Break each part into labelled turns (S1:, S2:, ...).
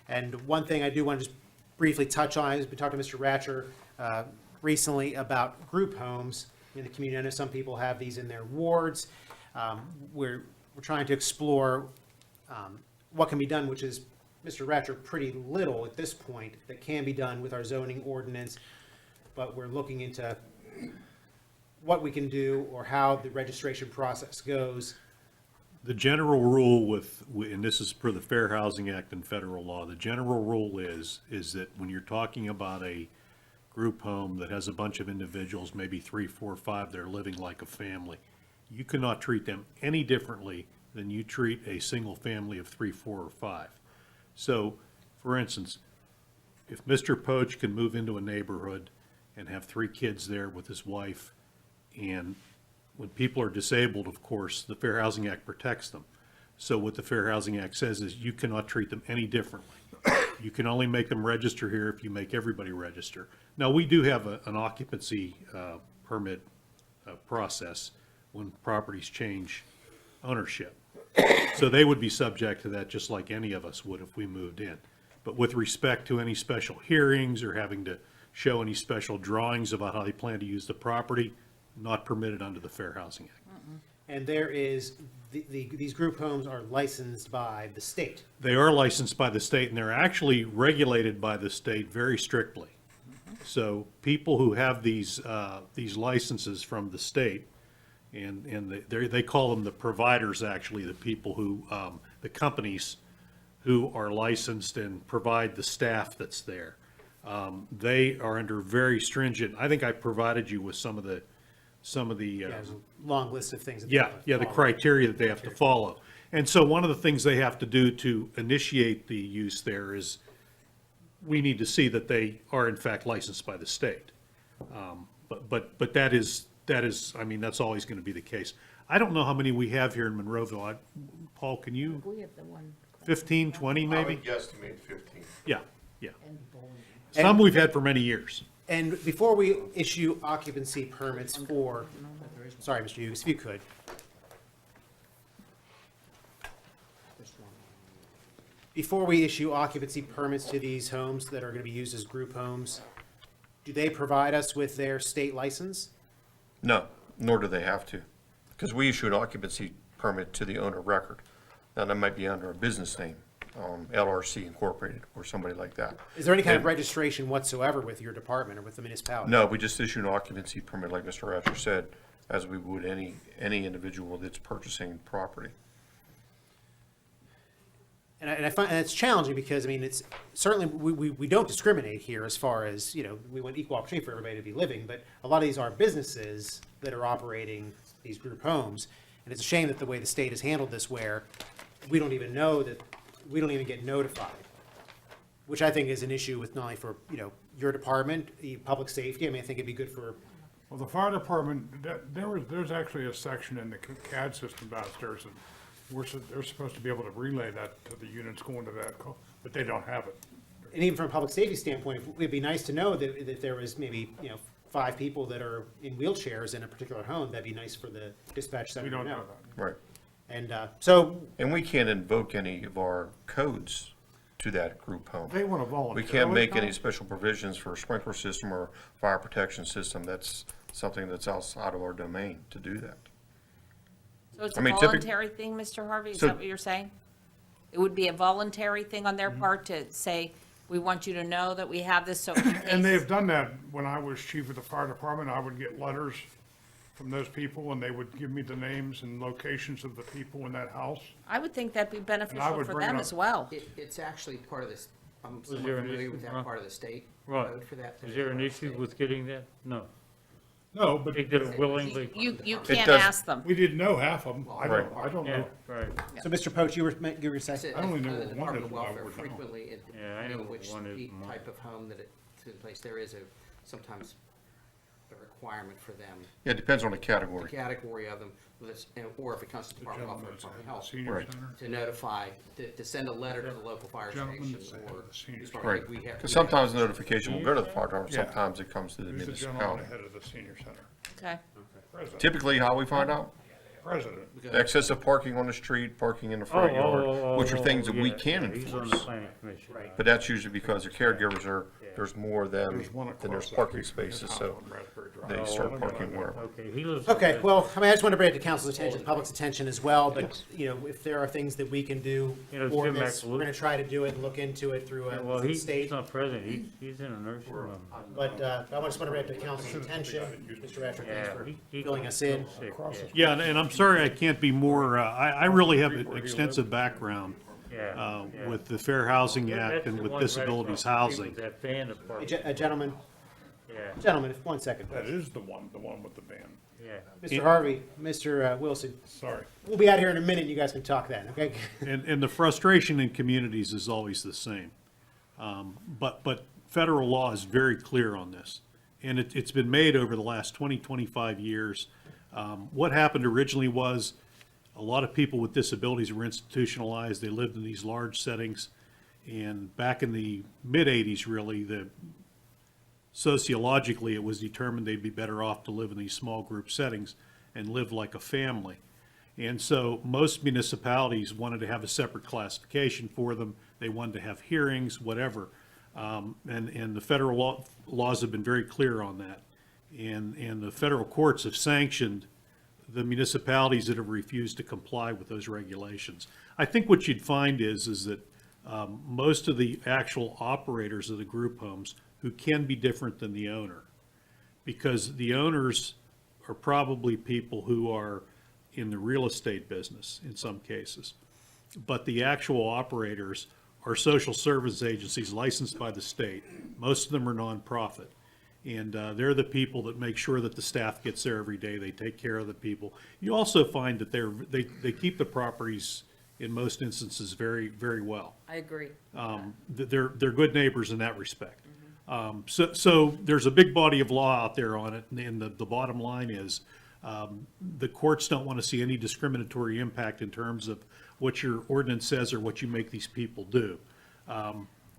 S1: And one thing I do want to just briefly touch on is we talked to Mr. Ratcher recently about group homes in the community. I know some people have these in their wards. We're trying to explore what can be done, which is, Mr. Ratcher, pretty little at this point that can be done with our zoning ordinance, but we're looking into what we can do or how the registration process goes.
S2: The general rule and this is per the Fair Housing Act and federal law, the general rule is that when you're talking about a group home that has a bunch of individuals, maybe 3, 4, 5, that are living like a family, you cannot treat them any differently than you treat a single family of 3, 4, or 5. So, for instance, if Mr. Poach can move into a neighborhood and have 3 kids there with his wife, and when people are disabled, of course, the Fair Housing Act protects them. So what the Fair Housing Act says is you cannot treat them any differently. You can only make them register here if you make everybody register. Now, we do have an occupancy permit process when properties change ownership. So they would be subject to that just like any of us would if we moved in. But with respect to any special hearings or having to show any special drawings about how they plan to use the property, not permitted under the Fair Housing Act.
S1: And there is, these group homes are licensed by the state.
S2: They are licensed by the state, and they're actually regulated by the state very strictly. So people who have these licenses from the state, and they call them the providers, actually, the people who, the companies who are licensed and provide the staff that's there. They are under very stringent, I think I provided you with some of the
S1: There's a long list of things. That they
S2: yeah,
S1: have to
S2: yeah, the
S1: follow.
S2: criteria that they have to follow. And so one of the things they have to do to initiate the use there is we need to see that they are in fact licensed by the state. But that is, I mean, that's always going to be the case. I don't know how many we have here in Monroeville. Paul, can you,
S3: We have the one.
S2: 15, 20
S4: I
S2: maybe?
S4: would guesstimate 15.
S2: Yeah. Some we've had for many years.
S1: And before we issue occupancy permits for, sorry, Mr. Hughes, if you could. Before we issue occupancy permits to these homes that are going to be used as group homes, do they provide us with their state license?
S4: No, nor do they have to, because we issue an occupancy permit to the owner of record. Now, that might be under a business name, LRC Incorporated, or somebody like that.
S1: Is there any kind of registration whatsoever with your department or with the municipality?
S4: No, we just issue an occupancy permit, like Mr. Ratcher said, as we would any individual that's purchasing property.
S1: And I find, and it's challenging because, I mean, it's certainly, we don't discriminate here as far as, you know, we want equal opportunity for everybody to be living, but a lot of these are businesses that are operating these group homes. And it's a shame that the way the state has handled this, where we don't even know that, we don't even get notified, which I think is an issue with not only for, you know, your department, the public safety. I mean, I think it'd be good for,
S5: Well, the fire department, there's actually a section in the CAD system downstairs that they're supposed to be able to relay that to the units going to that, but they don't have it.
S1: and even from a public safety standpoint, it'd be nice to know that there was maybe, you know, 5 people that are in wheelchairs in a particular home. That'd be nice for the dispatch center
S5: We
S1: to
S5: don't
S1: know.
S5: know that.
S4: Right.
S1: And so,
S4: And we can't invoke any of our codes to that group home.
S5: They want to
S4: We
S5: volunteer.
S4: can't make any special provisions for a sprinkler system or fire protection system. That's something that's outside of our domain to do that.
S3: So it's
S4: I
S3: a
S4: mean,
S3: voluntary thing, Mr. Harvey? Is
S4: So-
S3: that what you're saying? It would be a voluntary thing on their part to say, we want you to know that we have this, so in
S5: And
S3: case.
S5: they've done that. When I was chief of the fire department, I would get letters from those people, and they would give me the names and locations of the people in that house.
S3: I would think that'd be beneficial
S5: would
S3: for
S5: bring it
S3: them
S5: up.
S3: as well.
S6: It's actually part of this, I'm
S7: there
S6: somewhat
S7: an
S6: familiar with
S7: issue,
S6: that
S7: huh?
S6: part of the state
S7: Right.
S6: code for that.
S7: Is there an
S6: particular
S7: issue
S6: state.
S7: with getting that? No.
S5: No, but
S7: They did it willingly.
S3: You
S4: It
S3: can't
S4: does-
S3: ask them.
S5: we didn't know half of them. I
S4: Right.
S5: don't
S7: Yeah,
S5: know.
S7: right.
S1: so Mr. Poach, you were going to
S6: I
S1: say?
S6: said,
S5: I only know
S6: the
S5: what one
S6: Department
S5: is,
S6: of
S5: what I
S6: Welfare
S5: would know.
S6: frequently,
S7: Yeah, I
S6: depending
S7: know
S6: on which
S7: one is more.
S6: type of home that it's in place, there is sometimes a requirement for them,
S4: Yeah, it depends on the
S6: the
S4: category.
S6: category of them, or if it comes to
S5: The
S6: Department of
S5: gentleman
S6: Welfare,
S5: that's
S6: Department of
S5: at the
S6: Health,
S5: senior
S4: Right.
S5: center.
S6: to notify, to send a letter to the local fire
S5: Gentleman
S6: station
S5: that's at
S6: or.
S5: the senior
S6: start-
S4: Right.
S6: we have-
S4: Because
S6: we
S4: sometimes
S6: have-
S4: the notification will go to the fire department,
S5: Yeah.
S4: sometimes it comes to the
S5: Who's the gentleman
S4: municipality.
S5: ahead of the senior center?
S3: Okay.
S5: President.
S4: Typically, how we find out?
S5: president.
S4: Excessive parking on the street, parking in the front yard, which are things that we can
S7: He's on the
S4: enforce.
S7: planning commission.
S1: Right.
S4: But that's usually because the caregivers are, there's more of them
S5: There's one
S4: than there's
S5: across the
S4: parking
S5: street from his
S4: spaces,
S5: house
S4: so
S5: on Raspberry Drive.
S4: they start parking wherever.
S7: Okay, he lives.
S1: Okay, well, I mean, I just want to bring it to council's attention, the public's attention as well, but, you know, if there are things that we can do
S7: You know,
S1: for
S7: Jim
S1: this, we're
S7: McAloo-
S1: gonna try to do it and look into it through
S7: Yeah, well,
S1: a
S7: he's
S1: state.
S7: not president, he's in a nursing home.
S1: But I just want to bring it to council's attention. Mr. Ratcher, thanks
S7: Yeah,
S1: for
S7: he
S1: filling us in.
S7: sick,
S2: Yeah, and I'm sorry I can't be more, I really have an extensive background
S7: yeah.
S2: with the Fair Housing Act
S7: That's
S2: and
S7: the
S2: with
S7: one right
S2: disabilities
S7: across the street
S2: housing.
S7: with That van of
S1: Hey,
S7: parking,
S1: Gentlemen,
S7: yeah,
S1: gentlemen, if 1 second,
S5: That
S1: please.
S5: is the one with the van.
S7: yeah.
S1: Mr. Harvey, Mr. Wilson,
S5: Sorry.
S1: we'll be out here in a minute, you guys can talk then, okay?
S2: And the frustration in communities is always the same. But federal law is very clear on this. And it's been made over the last 20, 25 years. What happened originally was a lot of people with disabilities were institutionalized. They lived in these large settings. And back in the mid-'80s, really, sociologically, it was determined they'd be better off to live in these small group settings and live like a family. And so most municipalities wanted to have a separate classification for them. They wanted to have hearings, whatever. And the federal laws have been very clear on that. And the federal courts have sanctioned the municipalities that have refused to comply with those regulations. I think what you'd find is that most of the actual operators of the group homes who can be different than the owner, because the owners are probably people who are in the real estate business in some cases. But the actual operators are social service agencies licensed by the state. Most of them are nonprofit. And they're the people that make sure that the staff gets there every day. They take care of the people. You also find that they keep the properties, in most instances, very, very well.
S3: I agree.
S2: They're good neighbors in that respect. So there's a big body of law out there on it, and the bottom line is, the courts don't want to see any discriminatory impact in terms of what your ordinance says or what you make these people do.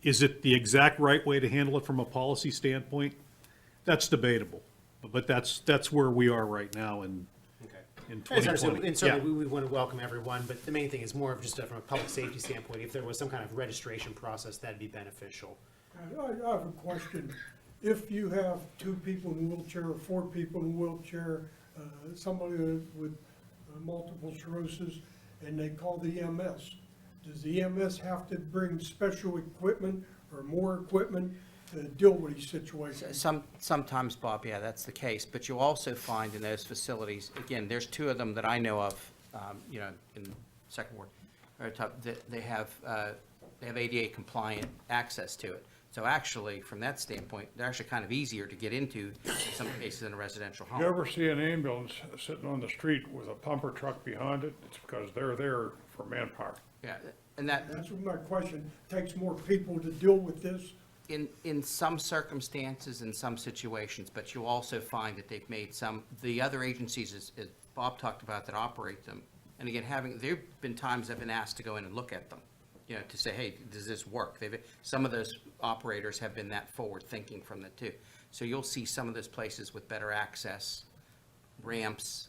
S2: Is it the exact right way to handle it from a policy standpoint? That's debatable, but that's where we are right now in
S1: And certainly,
S2: 2020.
S1: and certainly we want to welcome everyone, but the main thing is more of just from a public safety standpoint, if there was some kind of registration process, that'd be beneficial.
S8: I have a question. If you have 2 people in a wheelchair or 4 people in a wheelchair, somebody with multiple sclerosis, and they call the EMS, does the EMS have to bring special equipment or more equipment to deal with these situations?
S6: Sometimes, Bob, yeah, that's the case, but you'll also find in those facilities, again, there's 2 of them that I know of, in Second Ward, that they have ADA compliant access to it. So actually, from that standpoint, they're actually kind of easier to get into in some cases in a residential
S5: You
S6: home.
S5: ever see an ambulance sitting on the street with a pumper truck behind it? It's because they're there for manpower.
S6: Yeah, and that,
S8: That's what my question. Takes more people to deal with this?
S6: in some circumstances, in some situations, but you'll also find that they've made the other agencies, as Bob talked about, that operate them. And again, there've been times I've been asked to go in and look at them, to say, hey, does this work? Some of those operators have been that forward-thinking from the too. So you'll see some of those places with better access, ramps,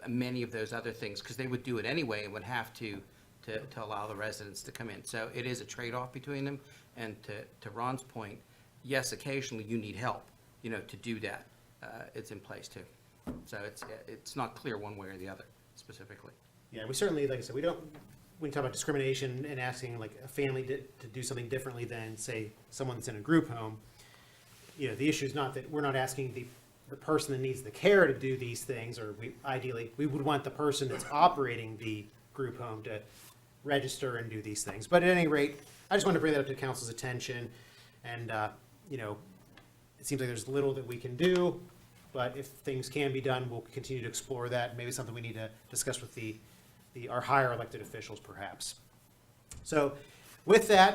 S6: many of those other things, because they would do it anyway and would have to allow the residents to come in. So it is a trade-off between them. And to Ron's point, yes, occasionally you need help, to do that. It's in place too. So it's not clear one way or the other specifically.
S1: Yeah, we certainly, like I said, when you talk about discrimination and asking like a family to do something differently than, say, someone that's in a group home, the issue is not that we're not asking the person that needs the care to do these things, or ideally, we would want the person that's operating the group home to register and do these things. But at any rate, I just wanted to bring that up to council's attention, and, it seems like there's little that we can do, but if things can be done, we'll continue to explore that. Maybe something we need to discuss with our higher elected officials, perhaps. So with that,